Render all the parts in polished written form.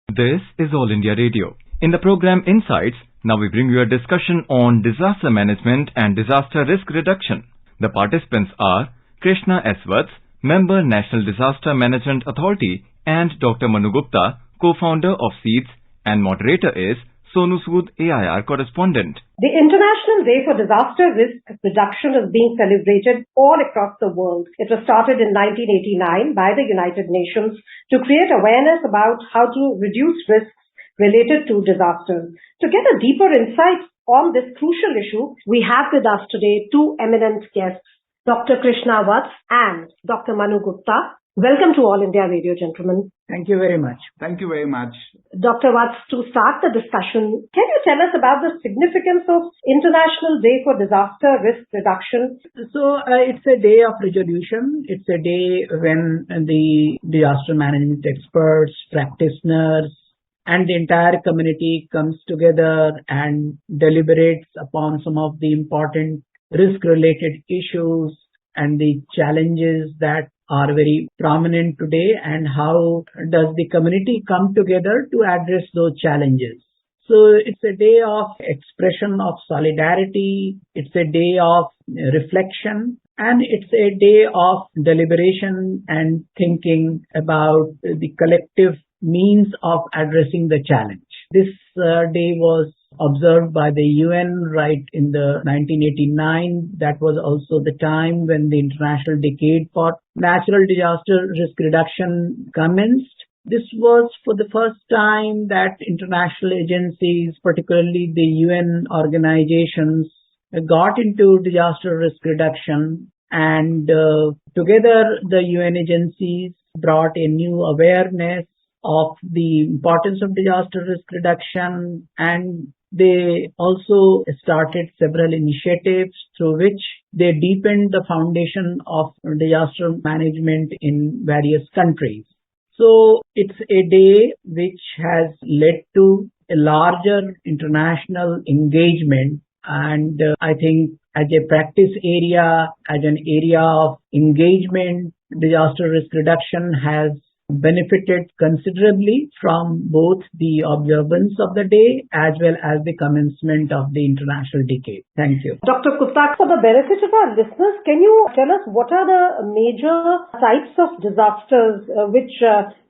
This is All India Radio. In the program Insights, now we bring you a discussion on disaster management and disaster risk reduction. The participants are Krishna S. Vatsa, Member National Disaster Management Authority, and Dr. Manu Gupta, co-founder of Seeds, and moderator is Sonu Sood, AIR Correspondent. The International Day for Disaster Risk Reduction is being celebrated all across the world. It was started in 1989 by the United Nations to create awareness about how to reduce risks related to disasters. To get a deeper insight on this crucial issue, we have with us today two eminent guests, Dr. Krishna Vatsa and Dr. Manu Gupta. Welcome to All India Radio, gentlemen. Thank you very much. Thank you very much. Dr. Vatsa, to start the discussion, can you tell us about the significance of International Day for Disaster Risk Reduction? So it's a day of resolution. It's a day when the disaster management experts, practitioners, and the entire community comes together and deliberates upon some of the important risk-related issues and the challenges that are very prominent today, and how does the community come together to address those challenges. So it's a day of expression of solidarity, it's a day of reflection, and it's a day of deliberation and thinking about the collective means of addressing the challenge. This day was observed by the UN right in the 1989. That was also the time when the International Decade for Natural Disaster Risk Reduction commenced. This was for the first time that international agencies, particularly the UN organizations, got into disaster risk reduction, and together the UN agencies brought a new awareness of the importance of disaster risk reduction, and they also started several initiatives through which they deepened the foundation of disaster management in various countries. So it's a day which has led to a larger international engagement, and I think as a practice area, as an area of engagement, disaster risk reduction has benefited considerably from both the observance of the day as well as the commencement of the International Decade. Thank you. Dr. Gupta, for the benefit of our listeners, can you tell us what are the major types of disasters which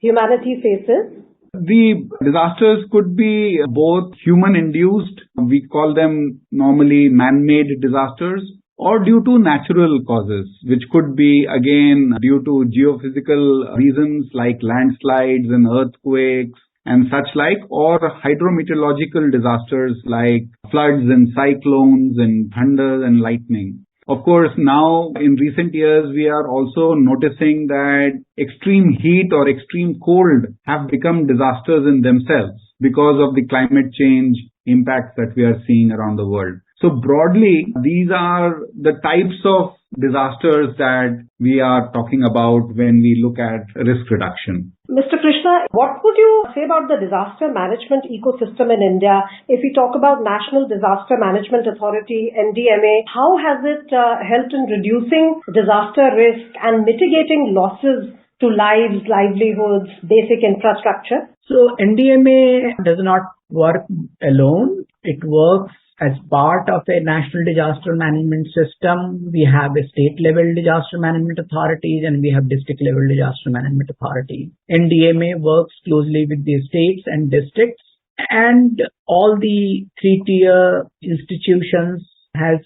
humanity faces? The disasters could be both human-induced, we call them normally man-made disasters, or due to natural causes, which could be again due to geophysical reasons like landslides and earthquakes and such like, or hydrometeorological disasters like floods and cyclones and thunder and lightning. Of course, now in recent years, we are also noticing that extreme heat or extreme cold have become disasters in themselves because of the climate change impacts that we are seeing around the world. So broadly, these are the types of disasters that we are talking about when we look at risk reduction. Mr. Krishna, what would you say about the disaster management ecosystem in India? If we talk about National Disaster Management Authority, NDMA, how has it helped in reducing disaster risk and mitigating losses to lives, livelihoods, basic infrastructure? So NDMA does not work alone. It works as part of a national disaster management system. We have a state-level disaster management authorities and we have district-level disaster management authorities. NDMA works closely with the states and districts, and all the three-tier institutions has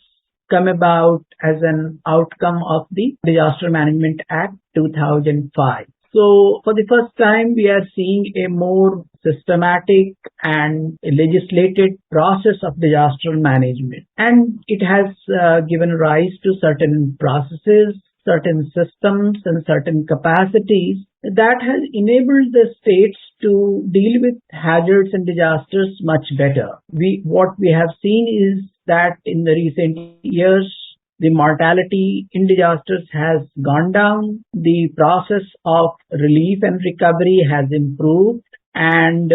come about as an outcome of the Disaster Management Act 2005. So for the first time, we are seeing a more systematic and legislated process of disaster management. And it has given rise to certain processes, certain systems, and certain capacities that has enabled the states to deal with hazards and disasters much better. What we have seen is that in the recent years, the mortality in disasters has gone down, the process of relief and recovery has improved, and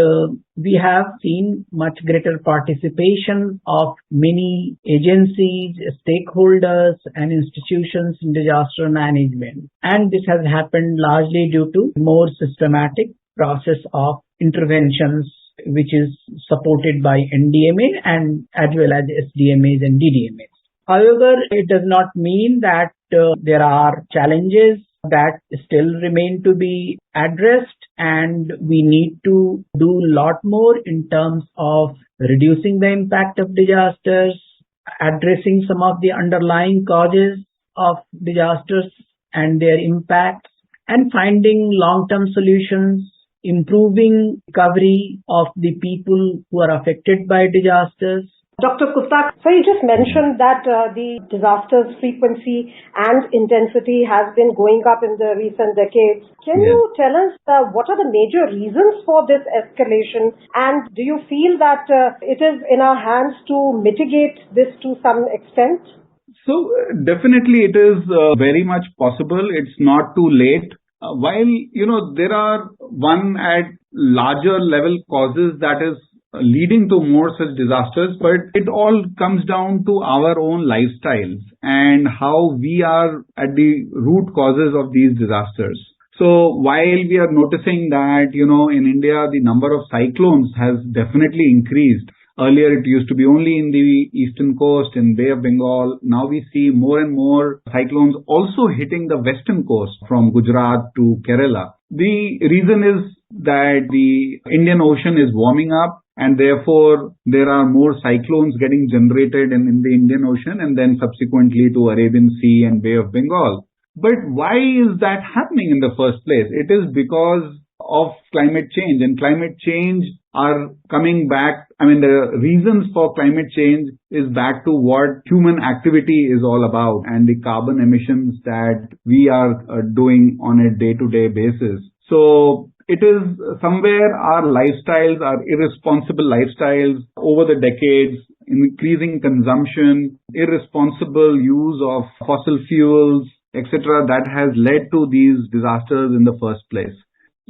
we have seen much greater participation of many agencies, stakeholders, and institutions in disaster management. And this has happened largely due to more systematic process of interventions which is supported by NDMA and as well as SDMAs and DDMAs. However, it does not mean that there are challenges that still remain to be addressed, and we need to do a lot more in terms of reducing the impact of disasters, addressing some of the underlying causes of disasters and their impacts, and finding long-term solutions, improving recovery of the people who are affected by disasters. Dr. Gupta, so you just mentioned that the disasters frequency and intensity has been going up in the recent decades. Can you tell us what are the major reasons for this escalation, and do you feel that it is in our hands to mitigate this to some extent? So definitely it is very much possible. It's not too late. While, there are one at larger level causes that is leading to more such disasters, but it all comes down to our own lifestyles and how we are at the root causes of these disasters. So while we are noticing that, in India, the number of cyclones has definitely increased. Earlier, it used to be only in the eastern coast, in Bay of Bengal. Now we see more and more cyclones also hitting the western coast from Gujarat to Kerala. The reason is that the Indian Ocean is warming up, and therefore there are more cyclones getting generated in the Indian Ocean and then subsequently to Arabian Sea and Bay of Bengal. But why is that happening in the first place? It is because of climate change, and climate change are coming back. The reasons for climate change is back to what human activity is all about and the carbon emissions that we are doing on a day-to-day basis. So it is somewhere our lifestyles, our irresponsible lifestyles over the decades, increasing consumption, irresponsible use of fossil fuels, etc., that has led to these disasters in the first place.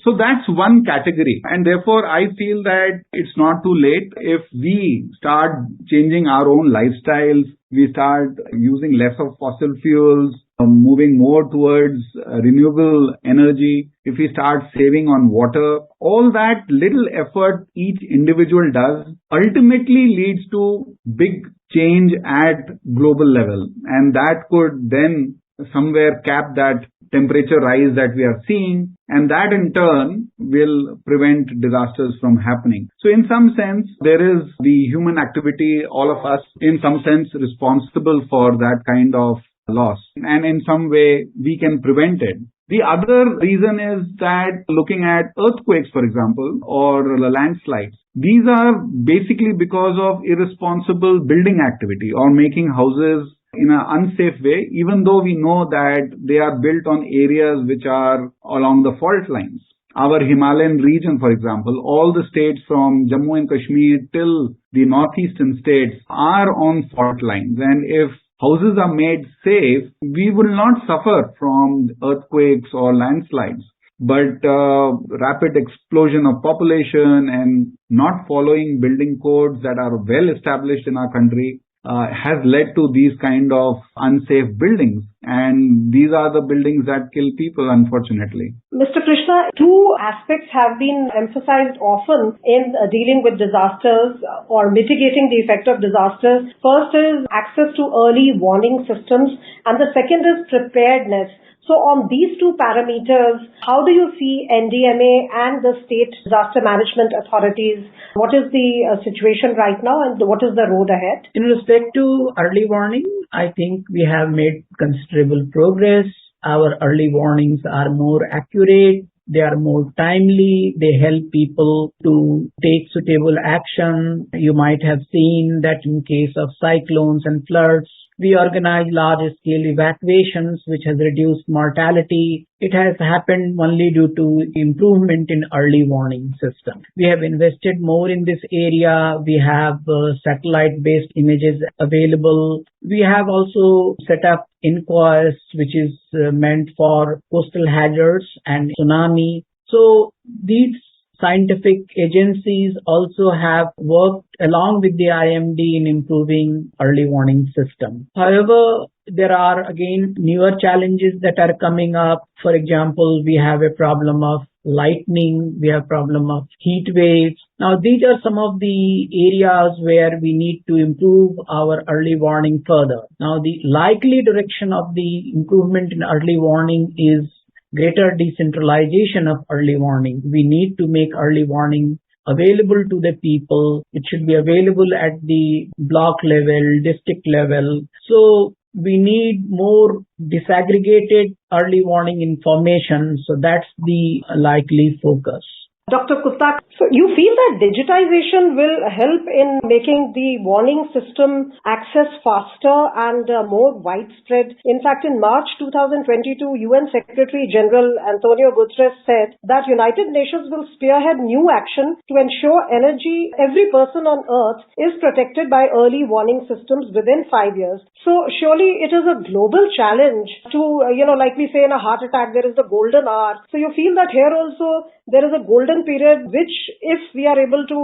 So that's one category. And therefore, I feel that it's not too late if we start changing our own lifestyles, we start using less of fossil fuels, moving more towards renewable energy, if we start saving on water, all that little effort each individual does ultimately leads to big change at global level. And that could then somewhere cap that temperature rise that we are seeing, and that in turn will prevent disasters from happening. So in some sense, there is the human activity, all of us in some sense responsible for that kind of loss, and in some way we can prevent it. The other reason is that looking at earthquakes, for example, or landslides, these are basically because of irresponsible building activity or making houses in an unsafe way, even though we know that they are built on areas which are along the fault lines. Our Himalayan region, for example, all the states from Jammu and Kashmir till the northeastern states are on fault lines. And if houses are made safe, we will not suffer from earthquakes or landslides. But rapid explosion of population and not following building codes that are well established in our country has led to these kind of unsafe buildings. And these are the buildings that kill people, unfortunately. Mr. Krishna, two aspects have been emphasized often in dealing with disasters or mitigating the effect of disasters. First is access to early warning systems, and the second is preparedness. So on these two parameters, how do you see NDMA and the state disaster management authorities? What is the situation right now and what is the road ahead? In respect to early warning, I think we have made considerable progress. Our early warnings are more accurate. They are more timely. They help people to take suitable action. You might have seen that in case of cyclones and floods, we organize large-scale evacuations, which has reduced mortality. It has happened only due to improvement in early warning system. We have invested more in this area. We have satellite-based images available. We have also set up INQUOS, which is meant for coastal hazards and tsunami. So these scientific agencies also have worked along with the IMD in improving early warning system. However, there are again newer challenges that are coming up. For example, we have a problem of lightning, we have problem of heat waves. Now, these are some of the areas where we need to improve our early warning further. Now, the likely direction of the improvement in early warning is greater decentralization of early warning. We need to make early warning available to the people. It should be available at the block level, district level. So we need more disaggregated early warning information. So that's the likely focus. Dr. Gupta, so you feel that digitization will help in making the warning system access faster and more widespread. In fact, in March 2022, UN Secretary General Antonio Guterres said that United Nations will spearhead new action to ensure every person on earth is protected by early warning systems within 5 years. So surely it is a global challenge to, like we say in a heart attack, there is the golden hour. So you feel that here also there is a golden period which, if we are able to,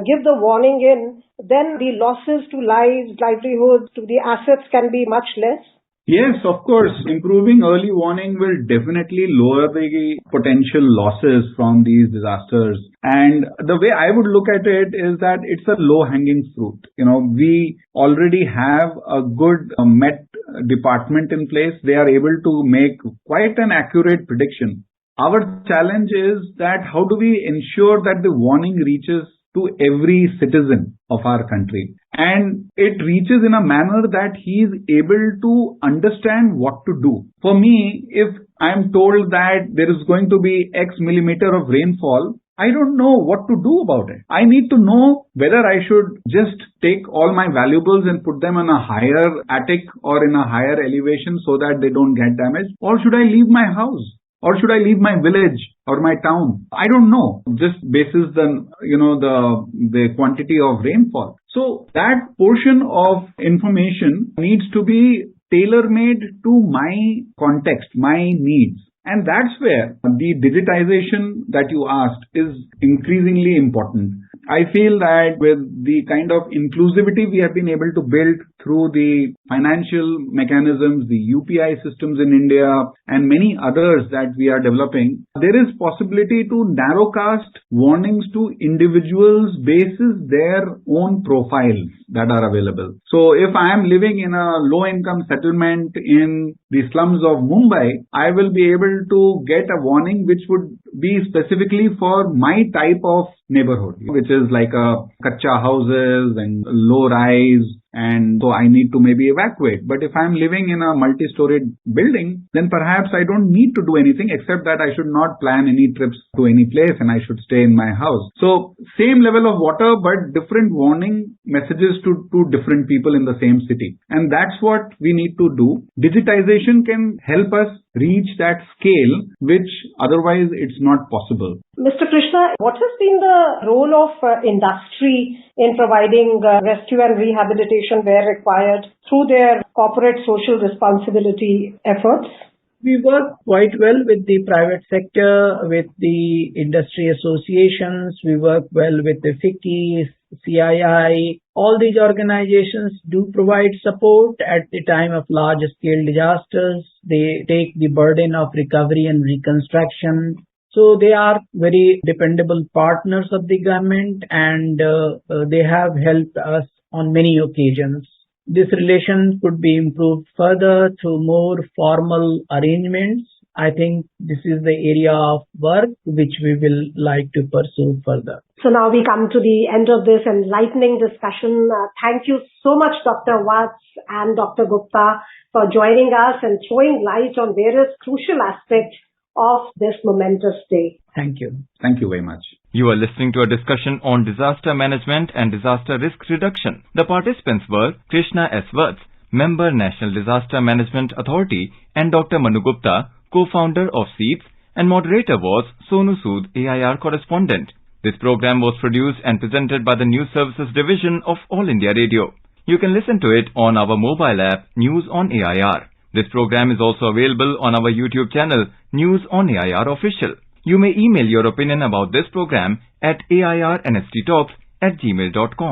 give the warning in, then the losses to lives, livelihoods, to the assets can be much less? Yes, of course. Improving early warning will definitely lower the potential losses from these disasters. And the way I would look at it is that it's a low-hanging fruit. We already have a good Met department in place. They are able to make quite an accurate prediction. Our challenge is that how do we ensure that the warning reaches to every citizen of our country, and it reaches in a manner that he is able to understand what to do. For me, if I am told that there is going to be X millimeter of rainfall, I don't know what to do about it. I need to know whether I should just take all my valuables and put them in a higher attic or in a higher elevation so that they don't get damaged, or should I leave my house? Or should I leave my village or my town? I don't know. Just basis the quantity of rainfall. So that portion of information needs to be tailor-made to my context, my needs. And that's where the digitization that you asked is increasingly important. I feel that with the kind of inclusivity we have been able to build through the financial mechanisms, the UPI systems in India, and many others that we are developing, there is possibility to narrowcast warnings to individuals basis their own profiles that are available. So if I am living in a low-income settlement in the slums of Mumbai, I will be able to get a warning which would be specifically for my type of neighborhood, which is like a kacha houses and low rise, and so I need to maybe evacuate. But if I'm living in a multi-storied building, then perhaps I don't need to do anything except that I should not plan any trips to any place and I should stay in my house. So same level of water, but different warning messages to different people in the same city. And that's what we need to do. Digitization can help us reach that scale, which otherwise it's not possible. Mr. Krishna, what has been the role of industry in providing rescue and rehabilitation where required through their corporate social responsibility efforts? We work quite well with the private sector, with the industry associations. We work well with the FICCI, CII. All these organizations do provide support at the time of large-scale disasters. They take the burden of recovery and reconstruction. So they are very dependable partners of the government, and they have helped us on many occasions. This relation could be improved further through more formal arrangements. I think this is the area of work which we will like to pursue further. So now we come to the end of this enlightening discussion. Thank you so much, Dr. Vatsa and Dr. Gupta, for joining us and throwing light on various crucial aspects of this momentous day. Thank you. Thank you very much. You are listening to a discussion on disaster management and disaster risk reduction. The participants were Krishna S. Vatsa, Member National Disaster Management Authority, and Dr. Manu Gupta, co-founder of Seeds, and moderator was Sonu Sood, AIR Correspondent. This program was produced and presented by the News Services Division of All India Radio. You can listen to it on our mobile app, News on AIR. This program is also available on our YouTube channel, News on AIR Official. You may email your opinion about this program at airnsttalks@gmail.com.